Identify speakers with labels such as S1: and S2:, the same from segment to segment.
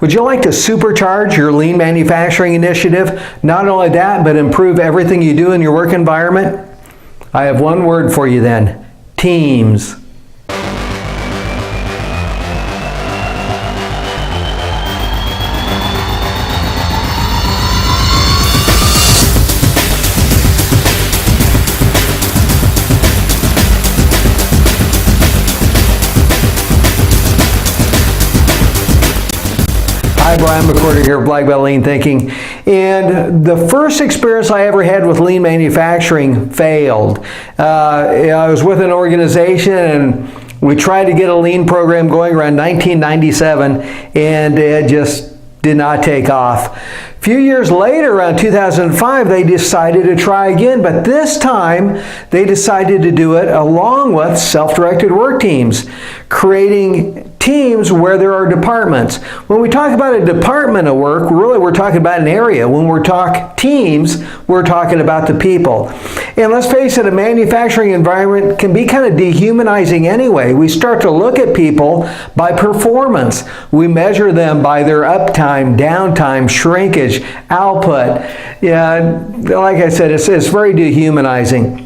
S1: Would you like to supercharge your lean manufacturing initiative? Not only that, but improve everything you do in your work environment? I have one word for you then: teams. Hi, Brian McCorder here, Black Belt Lean Thinking. And the first experience I ever had with lean manufacturing failed. I was with an organization and we tried to get a lean program going around 1997, and it just did not take off. A few years later, around 2005, they decided to try again, but this time they decided to do it along with self-directed work teams, creating teams where there are departments. When we talk about a department of work, really we're talking about an area. When we're talking teams, we're talking about the people. And let's face it, a manufacturing environment can be kind of dehumanizing anyway. We start to look at people by performance. We measure them by their uptime, downtime, shrinkage, output. Yeah, like I said, it's very dehumanizing.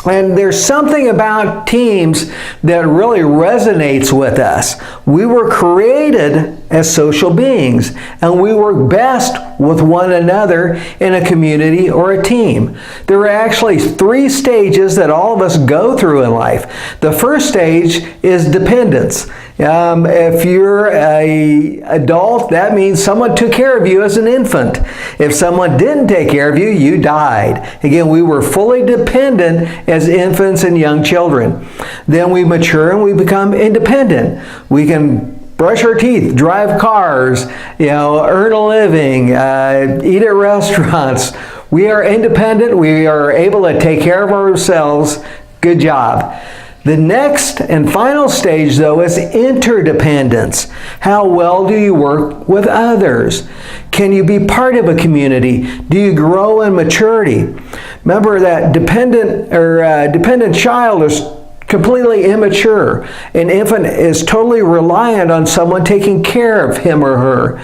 S1: And there's something about teams that really resonates with us. We were created as social beings, and we work best with one another in a community or a team. There are actually 3 stages that all of us go through in life. The first stage is dependence. If you're an adult, that means someone took care of you as an infant. If someone didn't take care of you, you died. Again, we were fully dependent as infants and young children. Then we mature and we become independent. We can brush our teeth, drive cars, earn a living, eat at restaurants. We are independent. We are able to take care of ourselves. Good job. The next and final stage, though, is interdependence. How well do you work with others? Can you be part of a community? Do you grow in maturity? Remember that dependent child is completely immature. An infant is totally reliant on someone taking care of him or her.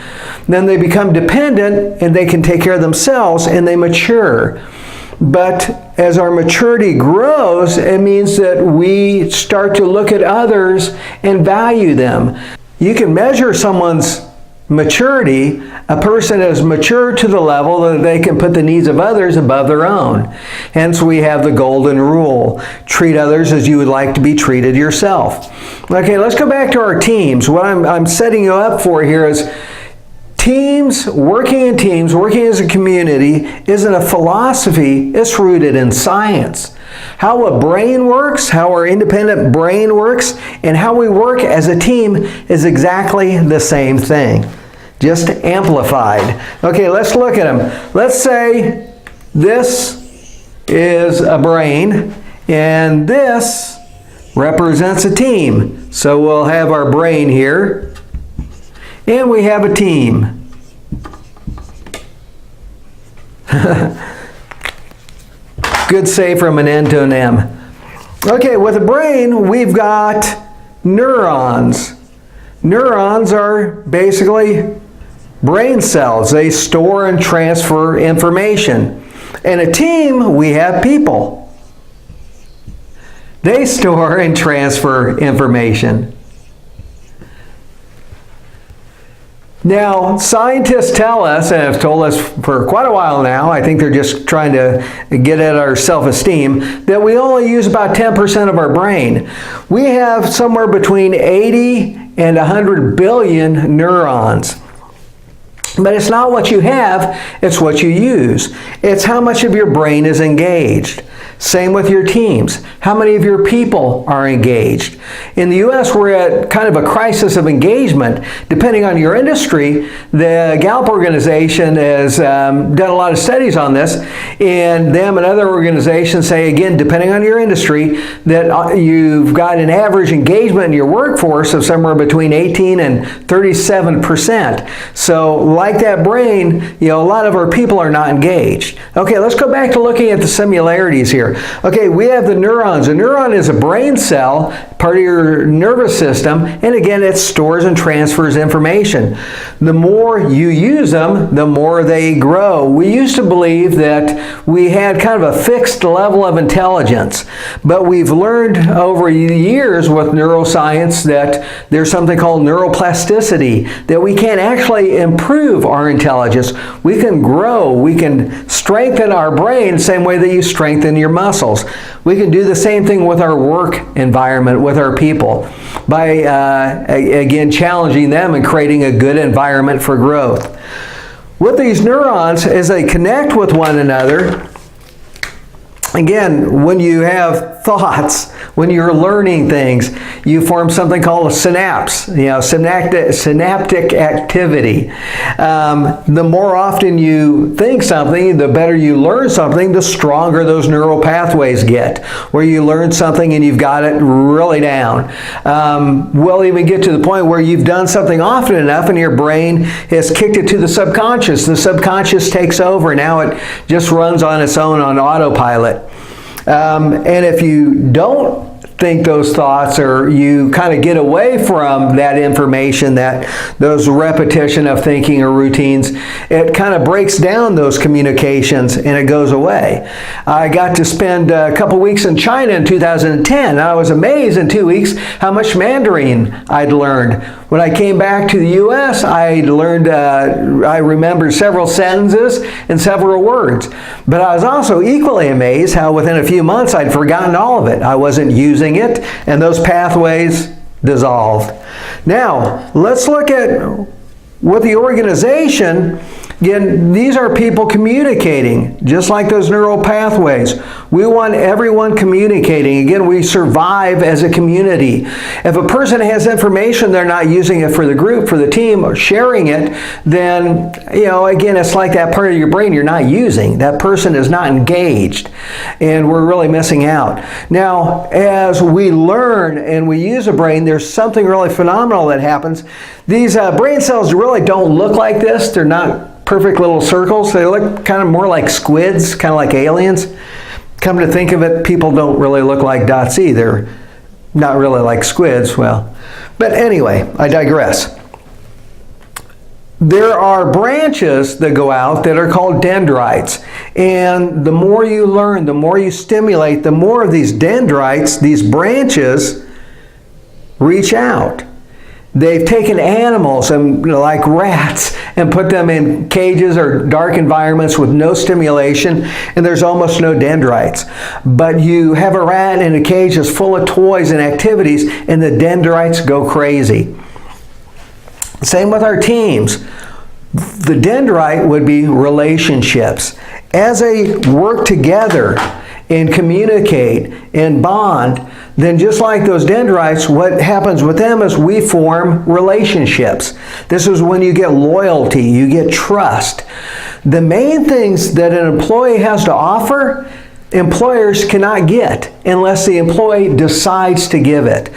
S1: Then they become dependent and they can take care of themselves and they mature. But as our maturity grows, it means that we start to look at others and value them. You can measure someone's maturity. A person is mature to the level that they can put the needs of others above their own. Hence we have the golden rule. Treat others as you would like to be treated yourself. Okay, let's go back to our teams. What I'm setting you up for here is teams, working as a community isn't a philosophy, it's rooted in science. How a brain works, how our independent brain works, and how we work as a team is exactly the same thing, just amplified. Okay, let's look at them. Let's say this is a brain, and this represents a team. So we'll have our brain here, and we have a team. Good save from an N to an M. Okay, with the brain, we've got neurons. Neurons are basically brain cells. They store and transfer information. In a team, we have people. They store and transfer information. Now, scientists tell us, and have told us for quite a while now, I think they're just trying to get at our self-esteem, that we only use about 10% of our brain. We have somewhere between 80 and 100 billion neurons. But it's not what you have, it's what you use. It's how much of your brain is engaged. Same with your teams. How many of your people are engaged? In the U.S., we're at kind of a crisis of engagement. Depending on your industry, the Gallup organization has done a lot of studies on this, and them and other organizations say, again, depending on your industry, that you've got an average engagement in your workforce of somewhere between 18 and 37%. So like that brain, a lot of our people are not engaged. Okay, let's go back to looking at the similarities here. here. Okay, we have the neurons. A neuron is a brain cell, part of your nervous system, and again, it stores and transfers information. The more you use them, the more they grow. We used to believe that we had kind of a fixed level of intelligence, but we've learned over years with neuroscience that there's something called neuroplasticity, that we can actually improve our intelligence. We can grow, we can strengthen our brain the same way that you strengthen your muscles. We can do the same thing with our work environment, with our people, by again challenging them and creating a good environment for growth. With these neurons, as they connect with one another, again, when you have thoughts, when you're learning things, you form something called a synapse, synaptic activity. The more often you think something, the better you learn something, the stronger those neural pathways get, where you learn something and you've got it really down. We'll even get to the point where you've done something often enough and your brain has kicked it to the subconscious. The subconscious takes over. Now it just runs on its own on autopilot. And if you don't think those thoughts, or you kind of get away from that information, those repetition of thinking or routines, it kind of breaks down those communications and it goes away. I got to spend a couple weeks in China in 2010, and I was amazed in 2 weeks how much Mandarin I'd learned. When I came back to the U.S., I learned, I remembered several sentences and several words. But I was also equally amazed how within a few months I'd forgotten all of it. I wasn't using it, and those pathways dissolved. Now, let's look at what the organization, again, these are people communicating, just like those neural pathways. We want everyone communicating. Again, we survive as a community. If a person has information, they're not using it for the group, for the team, or sharing it, then, again, it's like that part of your brain you're not using. That person is not engaged, and we're really missing out. Now, as we learn and we use a brain, there's something really phenomenal that happens. These brain cells really don't look like this. They're not perfect little circles. They look kind of more like squids, kind of like aliens. Come to think of it, people don't really look like dots either. Not really like squids, well. But anyway, I digress. There are branches that go out that are called dendrites. And the more you learn, the more you stimulate, the more of these dendrites, these branches, reach out. They've taken animals, and like rats, and put them in cages or dark environments with no stimulation, and there's almost no dendrites. But you have a rat in a cage that's full of toys and activities, and the dendrites go crazy. Same with our teams. The dendrite would be relationships. As they work together and communicate and bond, then just like those dendrites, what happens with them is we form relationships. This is when you get loyalty, you get trust. The main things that an employee has to offer, employers cannot get unless the employee decides to give it.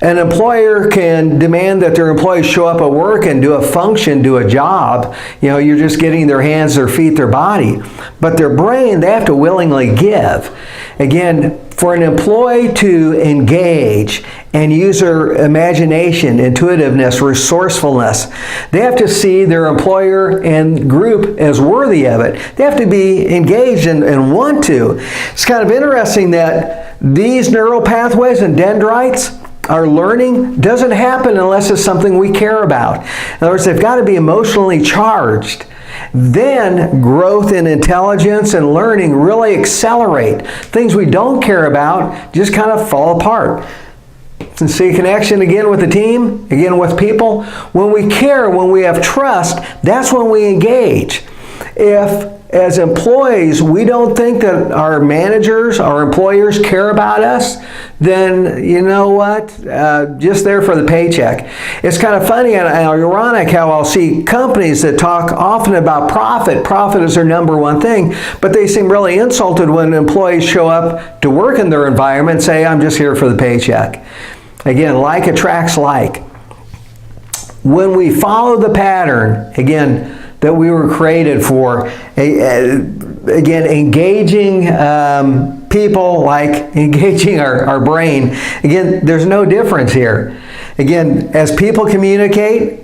S1: An employer can demand that their employees show up at work and do a function, do a job. You're just getting their hands, their feet, their body. But their brain, they have to willingly give. Again, for an employee to engage and use their imagination, intuitiveness, resourcefulness, they have to see their employer and group as worthy of it. They have to be engaged and want to. It's kind of interesting that these neural pathways and dendrites, our learning doesn't happen unless it's something we care about. In other words, they've got to be emotionally charged. Then growth in intelligence and learning really accelerate. Things we don't care about just kind of fall apart. And see connection again with the team, again with people. When we care, when we have trust, that's when we engage. If, as employees, we don't think that our managers, our employers care about us, then you know what? Just there for the paycheck. It's kind of funny and ironic how I'll see companies that talk often about profit. Profit is their number one thing, but they seem really insulted when employees show up to work in their environment and say, I'm just here for the paycheck. Again, like attracts like. When we follow the pattern, again, that we were created for, again, engaging people like engaging our brain. Again, there's no difference here. Again, as people communicate,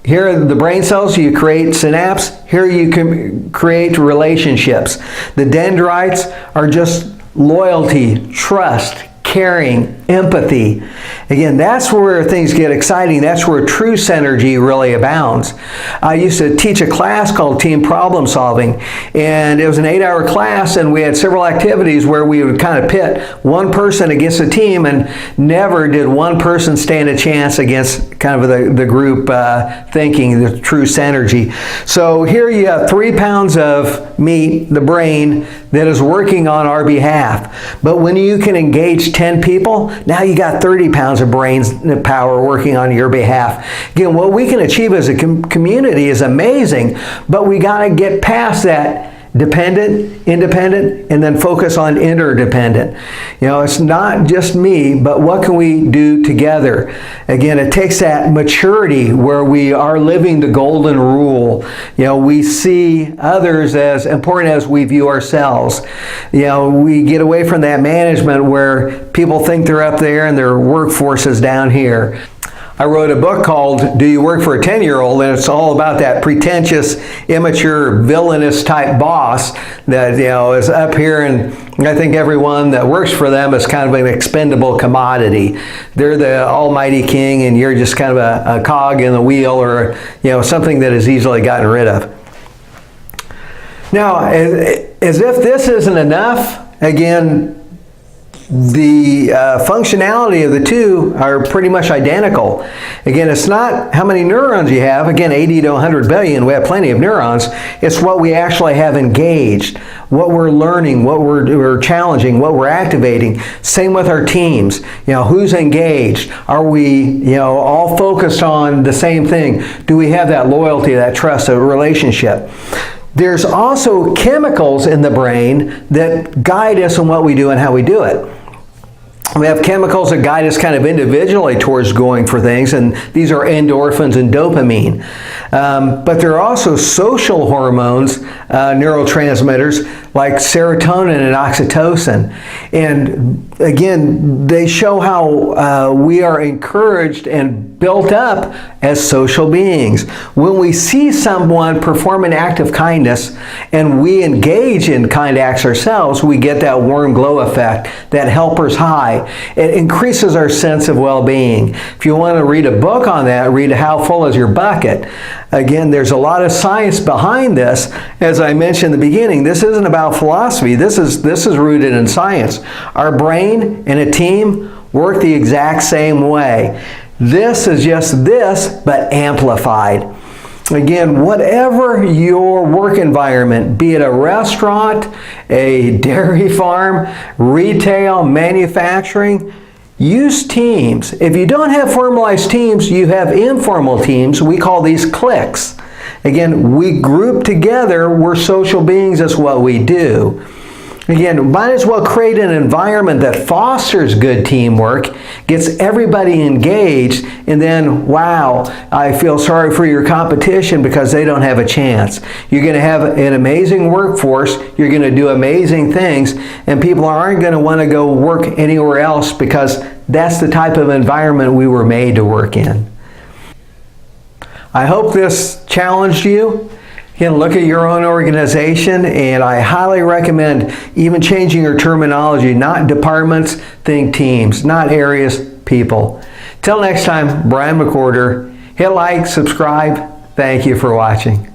S1: here are the brain cells, you create synapse. Here you can create relationships. The dendrites are just loyalty, trust, caring, empathy. Again, that's where things get exciting. That's where true synergy really abounds. I used to teach a class called Team Problem Solving, and it was an 8-hour class, and we had several activities where we would kind of pit one person against a team, and never did one person stand a chance against kind of the group thinking, the true synergy. So here you have 3 pounds of meat, the brain, that is working on our behalf. But when you can engage 10 people, now you got 30 pounds of brain power working on your behalf. Again, what we can achieve as a community is amazing, but we got to get past that dependent, independent, and then focus on interdependent. You know, it's not just me, but what can we do together? Again, it takes that maturity where we are living the golden rule. You know, we see others as important as we view ourselves. You know, we get away from that management where people think they're up there and their workforce is down here. I wrote a book called Do You Work for a 10-Year-Old? And it's all about that pretentious, immature, villainous type boss that, you know, is up here, and I think everyone that works for them is kind of an expendable commodity. They're the almighty king, and you're just kind of a cog in the wheel, or, you know, something that is easily gotten rid of. Now, as if this isn't enough, again, the functionality of the two are pretty much identical. Again, it's not how many neurons you have. Again, 80 to 100 billion, we have plenty of neurons. It's what we actually have engaged, what we're learning, what we're challenging, what we're activating. Same with our teams. You know, who's engaged? Are we, you know, all focused on the same thing? Do we have that loyalty, that trust, that relationship? There's also chemicals in the brain that guide us in what we do and how we do it. We have chemicals that guide us kind of individually towards going for things, and these are endorphins and dopamine. But there are also social hormones, neurotransmitters, like serotonin and oxytocin. And again, they show how we are encouraged and built up as social beings. When we see someone perform an act of kindness and we engage in kind acts ourselves, we get that warm glow effect, that helper's high. It increases our sense of well-being. If you want to read a book on that, read How Full Is Your Bucket? Again, there's a lot of science behind this. As I mentioned in the beginning, this isn't about philosophy. This is rooted in science. Our brain and a team work the exact same way. This is just this, but amplified. Again, whatever your work environment, be it a restaurant, a dairy farm, retail, manufacturing, use teams. If you don't have formalized teams, you have informal teams. We call these cliques. Again, we group together. We're social beings. That's what we do. Again, might as well create an environment that fosters good teamwork, gets everybody engaged, and then, wow, I feel sorry for your competition because they don't have a chance. You're going to have an amazing workforce, you're going to do amazing things, and people aren't going to want to go work anywhere else because that's the type of environment we were made to work in. I hope this challenged you. Again, look at your own organization, and I highly recommend even changing your terminology. Not departments, think teams. Not areas, people. Till next time, Brian McWhorter. Hit like, subscribe. Thank you for watching.